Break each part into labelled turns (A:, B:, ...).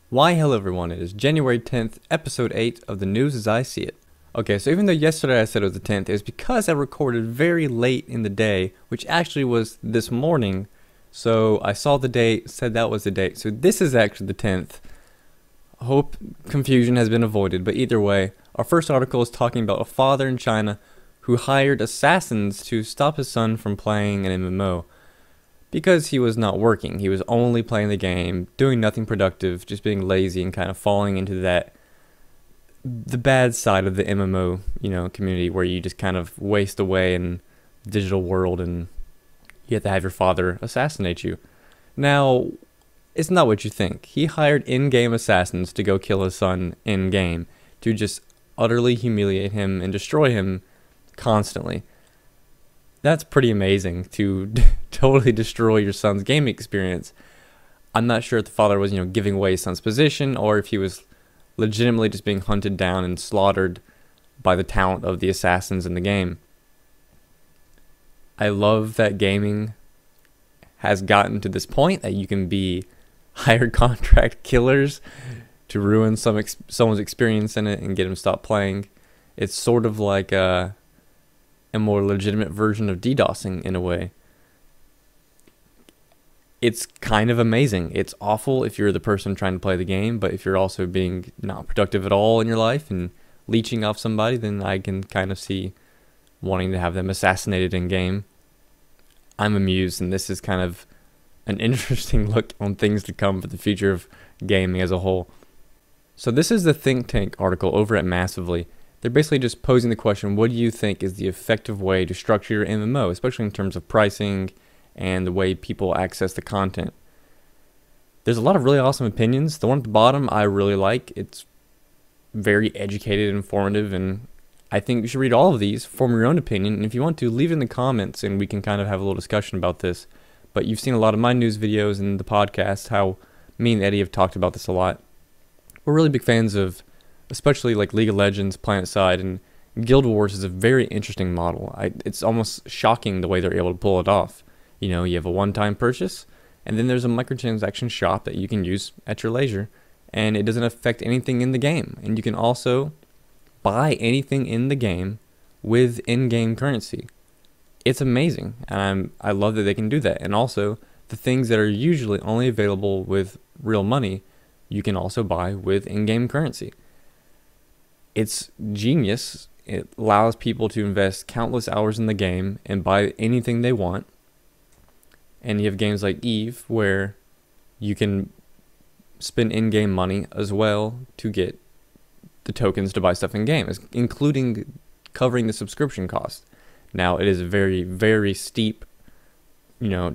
A: Why hello everyone, it is January 10th, episode 8 of the news as I see it. Okay, so even though yesterday I said it was the 10th, it was because I recorded very late in the day, which actually was this morning. So I saw the date, said that was the date, so this is actually the 10th. Hope confusion has been avoided, but either way, our first article is talking about a father in China who hired assassins to stop his son from playing an MMO. Because he was not working, he was only playing the game, doing nothing productive, just being lazy and kind of falling into the bad side of the MMO, community where you just kind of waste away in the digital world and you have to have your father assassinate you. Now, it's not what you think. He hired in-game assassins to go kill his son in-game, to just utterly humiliate him and destroy him constantly. That's pretty amazing to totally destroy your son's gaming experience. I'm not sure if the father was, giving away his son's position or if he was legitimately just being hunted down and slaughtered by the talent of the assassins in the game. I love that gaming has gotten to this point that you can be hired contract killers to ruin someone's experience in it and get them to stop playing. It's sort of like a more legitimate version of DDoSing in a way. It's kind of amazing. It's awful if you're the person trying to play the game, but if you're also being not productive at all in your life and leeching off somebody, then I can kind of see wanting to have them assassinated in game. I'm amused, and this is kind of an interesting look on things to come for the future of gaming as a whole. So this is the think tank article over at Massively. They're basically just posing the question, what do you think is the effective way to structure your MMO, especially in terms of pricing and the way people access the content? There's a lot of really awesome opinions. The one at the bottom I really like. It's very educated and informative, and I think you should read all of these, form your own opinion, and if you want to, leave it in the comments and we can kind of have a little discussion about this. But you've seen a lot of my news videos and the podcast, how me and Eddie have talked about this a lot. We're really big fans of especially like League of Legends, PlanetSide, and Guild Wars is a very interesting model. It's almost shocking the way they're able to pull it off. You have a one-time purchase, and then there's a microtransaction shop that you can use at your leisure, and it doesn't affect anything in the game. And you can also buy anything in the game with in-game currency. It's amazing, and I love that they can do that. And also, the things that are usually only available with real money, you can also buy with in-game currency. It's genius. It allows people to invest countless hours in the game and buy anything they want. And you have games like Eve where you can spend in-game money as well to get the tokens to buy stuff in-game, including covering the subscription cost. Now, it is a very, very steep,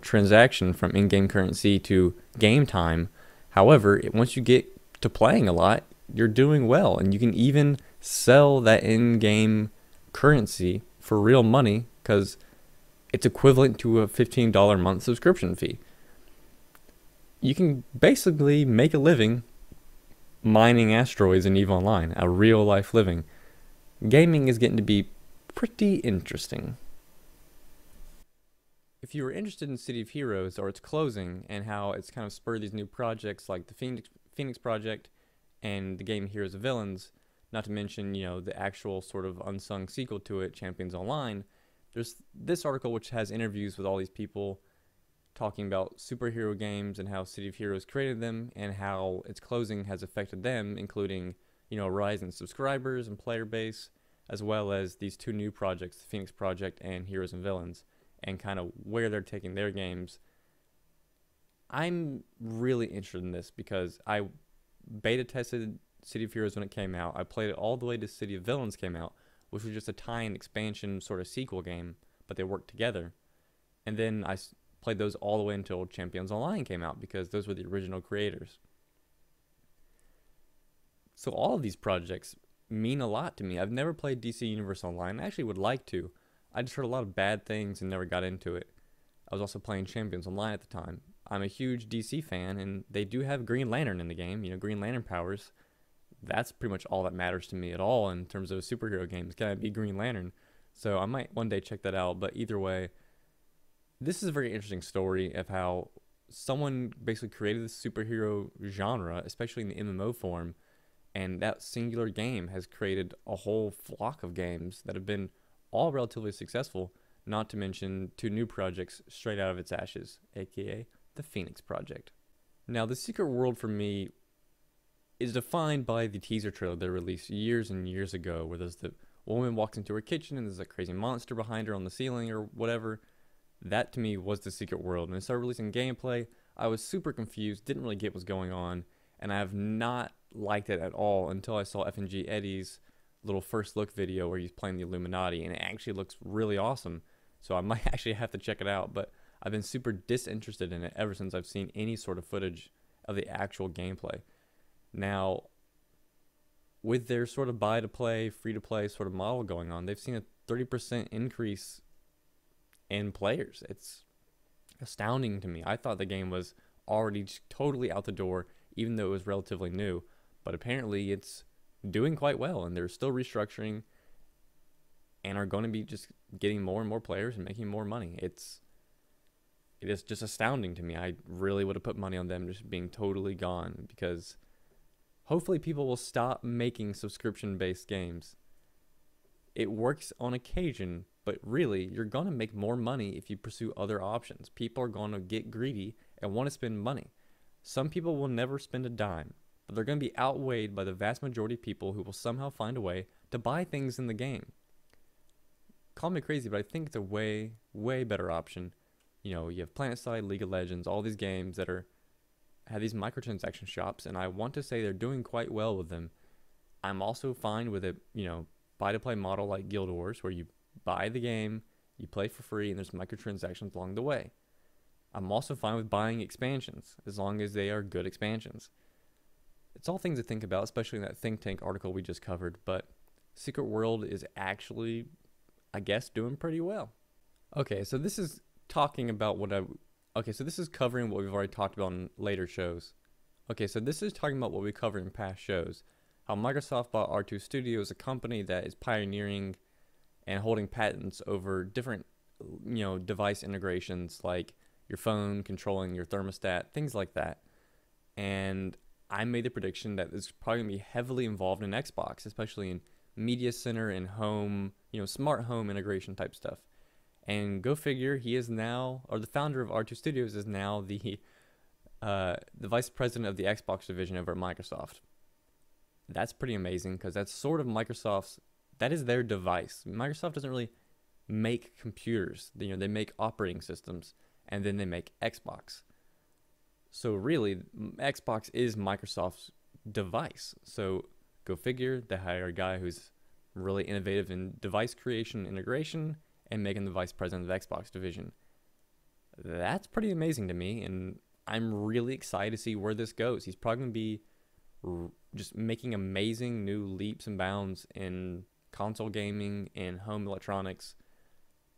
A: transaction from in-game currency to game time. However, once you get to playing a lot, you're doing well, and you can even sell that in-game currency for real money because it's equivalent to a $15 a month subscription fee. You can basically make a living mining asteroids in EVE Online, a real life living. Gaming is getting to be pretty interesting. If you were interested in City of Heroes or its closing and how it's kind of spurred these new projects like the Pheonix project and the game Heroes of Villains, not to mention, the actual sort of unsung sequel to it, Champions Online, there's this article which has interviews with all these people talking about superhero games and how City of Heroes created them and how its closing has affected them, including, a rise in subscribers and player base, as well as these two new projects, the Pheonix Project and Heroes and Villains, and kind of where they're taking their games. I'm really interested in this because I beta tested City of Heroes when it came out. I played it all the way to City of Villains came out, which was just a tie-in expansion sort of sequel game, but they worked together. And then I played those all the way until Champions Online came out because those were the original creators. So all of these projects mean a lot to me. I've never played DC Universe Online. I actually would like to. I just heard a lot of bad things and never got into it. I was also playing Champions Online at the time. I'm a huge DC fan, and they do have Green Lantern in the game, Green Lantern powers. That's pretty much all that matters to me at all in terms of superhero games. Can I be Green Lantern? So I might one day check that out, but either way, this is a very interesting story of how someone basically created this superhero genre, especially in the MMO form, and that singular game has created a whole flock of games that have been all relatively successful, not to mention 2 new projects straight out of its ashes, aka the Pheonix project. Now, the secret world for me is defined by the teaser trailer they released years and years ago, where there's the woman walks into her kitchen and there's a crazy monster behind her on the ceiling or whatever. That to me was the secret world. And they started releasing gameplay. I was super confused, didn't really get what's going on, and I have not liked it at all until I saw FNG Eddie's little first look video where he's playing the Illuminati, and it actually looks really awesome. So I might actually have to check it out, but I've been super disinterested in it ever since I've seen any sort of footage of the actual gameplay. Now, with their sort of buy-to-play, free-to-play sort of model going on, they've seen a 30% increase in players. It's astounding to me. I thought the game was already totally out the door, even though it was relatively new. But apparently it's doing quite well, and they're still restructuring and are going to be just getting more and more players and making more money. It is just astounding to me. I really would have put money on them just being totally gone, because hopefully people will stop making subscription-based games. It works on occasion, but really, you're going to make more money if you pursue other options. People are going to get greedy and want to spend money. Some people will never spend a dime, but they're going to be outweighed by the vast majority of people who will somehow find a way to buy things in the game. Call me crazy, but I think it's a way, way better option. You know, you have PlanetSide, League of Legends, all these games that have these microtransaction shops, and I want to say they're doing quite well with them. I'm also fine with a, buy-to-play model like Guild Wars, where you buy the game, you play for free, and there's microtransactions along the way. I'm also fine with buying expansions, as long as they are good expansions. It's all things to think about, especially in that Think Tank article we just covered, but Secret World is actually, I guess, doing pretty well. Okay, so this is talking about so this is covering what we've already talked about in later shows. Okay, so this is talking about what we covered in past shows. How Microsoft bought R2 Studios, a company that is pioneering and holding patents over different, device integrations, like your phone controlling your thermostat, things like that. And I made the prediction that it's probably going to be heavily involved in Xbox, especially in media center and home, smart home integration type stuff. And go figure, he is now, or the founder of R2 Studios is now the vice president of the Xbox division over at Microsoft. That's pretty amazing, because that's sort of that is their device. Microsoft doesn't really make computers. They make operating systems, and then they make Xbox. So really, Xbox is Microsoft's device. So go figure, they hire a guy who's really innovative in device creation, integration, and making the vice president of the Xbox division. That's pretty amazing to me, and I'm really excited to see where this goes. He's probably going to be just making amazing new leaps and bounds in console gaming and home electronics.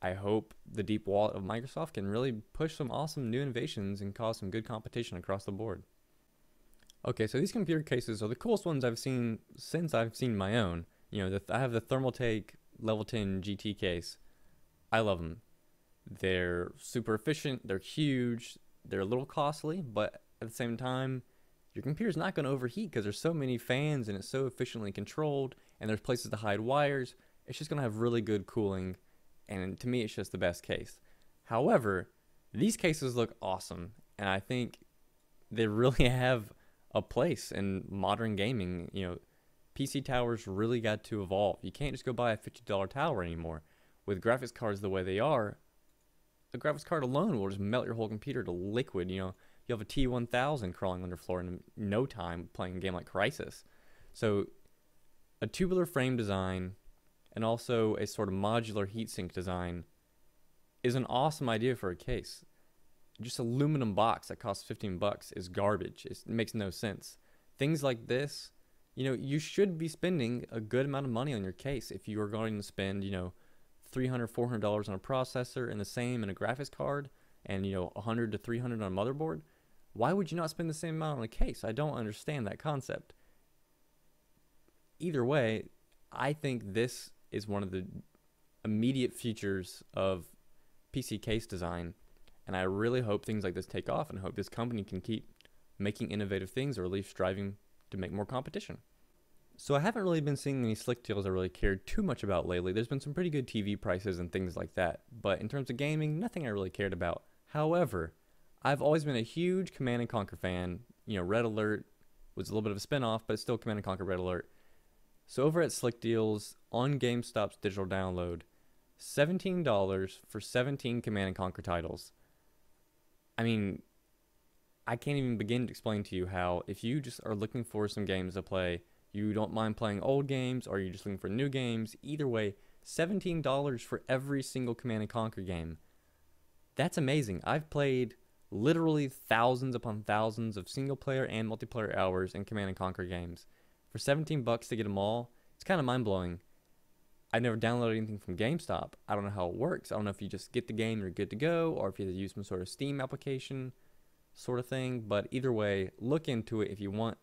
A: I hope the deep wallet of Microsoft can really push some awesome new innovations and cause some good competition across the board. Okay, so these computer cases are the coolest ones I've seen since I've seen my own. I have the Thermaltake Level 10 GT case. I love them. They're super efficient, they're huge, they're a little costly, but at the same time, your computer's not going to overheat because there's so many fans and it's so efficiently controlled, and there's places to hide wires. It's just going to have really good cooling, and to me, it's just the best case. However, these cases look awesome, and I think they really have a place in modern gaming. PC towers really got to evolve. You can't just go buy a $50 tower anymore. With graphics cards the way they are, the graphics card alone will just melt your whole computer to liquid. You have a T1000 crawling underfloor in no time playing a game like Crysis. So a tubular frame design and also a sort of modular heatsink design is an awesome idea for a case. Just aluminum box that costs $15 is garbage. It makes no sense. Things like this, you should be spending a good amount of money on your case if you are going to spend, $300, $400 on a processor and the same in a graphics card and, $100 to $300 on a motherboard. Why would you not spend the same amount on a case? I don't understand that concept. Either way, I think this is one of the immediate features of PC case design, And I really hope things like this take off, and hope this company can keep making innovative things, or at least striving to make more competition. So I haven't really been seeing any slick deals I really cared too much about lately. There's been some pretty good TV prices and things like that, but in terms of gaming, nothing I really cared about. However, I've always been a huge Command and Conquer fan. Red Alert was a little bit of a spin-off, but it's still Command and Conquer Red Alert. So over at Slick Deals, on GameStop's digital download, $17 for 17 Command and Conquer titles. I mean, I can't even begin to explain to you how, if you just are looking for some games to play, you don't mind playing old games, or you're just looking for new games, either way, $17 for every single Command & Conquer game. That's amazing. I've played literally thousands upon thousands of single-player and multiplayer hours in Command & Conquer games. For $17 to get them all, it's kind of mind-blowing. I've never downloaded anything from GameStop. I don't know how it works. I don't know if you just get the game, you're good to go, or if you have to use some sort of Steam application sort of thing. But either way, look into it if you want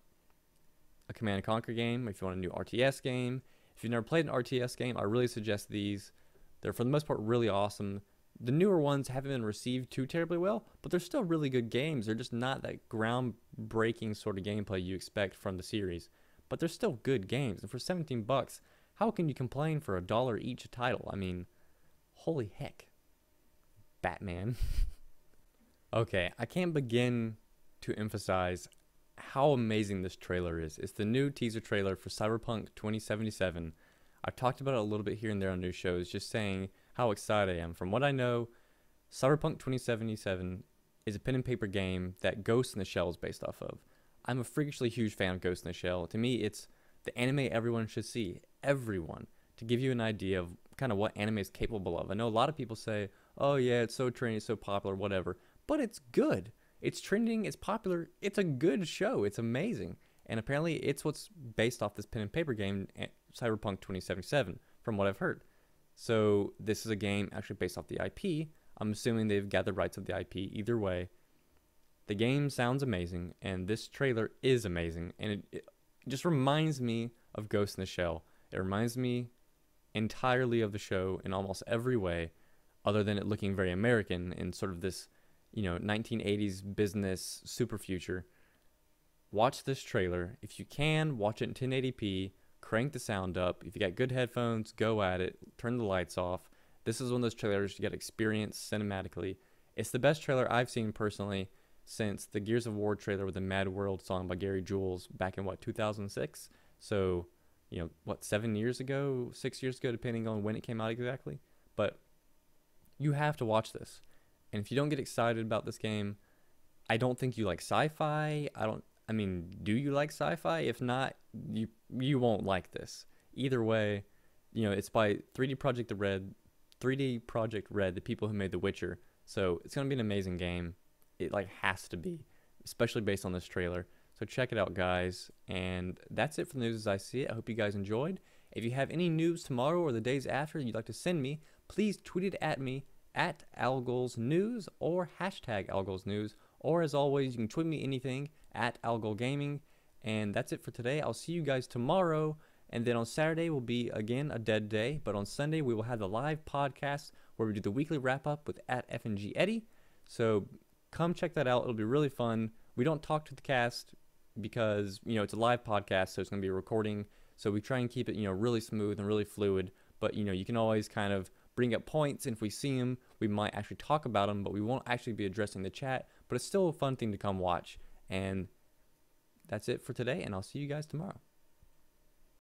A: a Command & Conquer game, if you want a new RTS game. If you've never played an RTS game, I really suggest these. They're, for the most part, really awesome. The newer ones haven't been received too terribly well, but they're still really good games. They're just not that groundbreaking sort of gameplay you expect from the series. But they're still good games. And for $17, how can you complain for $1 each a title? I mean, holy heck. Batman. Okay, I can't begin to emphasize how amazing this trailer is. It's the new teaser trailer for CyberPunk 2077. I've talked about it a little bit here and there on news shows, just saying how excited I am. From what I know, CyberPunk 2077 is a pen and paper game that Ghost in the Shell is based off of. I'm a freakishly huge fan of Ghost in the Shell. To me, it's the anime everyone should see. Everyone. To give you an idea of kind of what anime is capable of. I know a lot of people say, oh yeah, it's so trendy, it's so popular, whatever. But it's good. It's trending, it's popular, it's a good show, it's amazing. And apparently it's what's based off this pen and paper game, Cyberpunk 2077, from what I've heard. So this is a game actually based off the IP. I'm assuming they've got the rights of the IP either way. The game sounds amazing, and this trailer is amazing. And it just reminds me of Ghost in the Shell. It reminds me entirely of the show in almost every way, other than it looking very American in sort of this 1980s business super future. Watch this trailer. If you can, watch it in 1080p, crank the sound up. If you got good headphones, go at it, turn the lights off. This is one of those trailers you got to experience cinematically. It's the best trailer I've seen personally since the Gears of War trailer with the Mad World song by Gary Jules back in 2006. So, 7 years ago, 6 years ago, depending on when it came out exactly. But you have to watch this. And if you don't get excited about this game, I don't think you like sci-fi. Do you like sci-fi? If not, you won't like this. Either way, it's by 3D Project Red, the people who made The Witcher. So it's going to be an amazing game. It has to be, especially based on this trailer. So check it out, guys. And that's it for the news as I see it. I hope you guys enjoyed. If you have any news tomorrow or the days after you'd like to send me, please tweet it at me at Algol's News or hashtag Algol's News. Or as always, you can tweet me anything at Algol Gaming. And that's it for today. I'll see you guys tomorrow. And then on Saturday will be, again, a dead day. But on Sunday, we will have the live podcast where we do the weekly wrap-up with at FNG Eddie. So come check that out. It'll be really fun. We don't talk to the cast because, it's a live podcast, so it's going to be a recording. So we try and keep it, really smooth and really fluid. But, you can always kind of bring up points, and if we see them, we might actually talk about them, but we won't actually be addressing the chat. But it's still a fun thing to come watch. And that's it for today, and I'll see you guys tomorrow.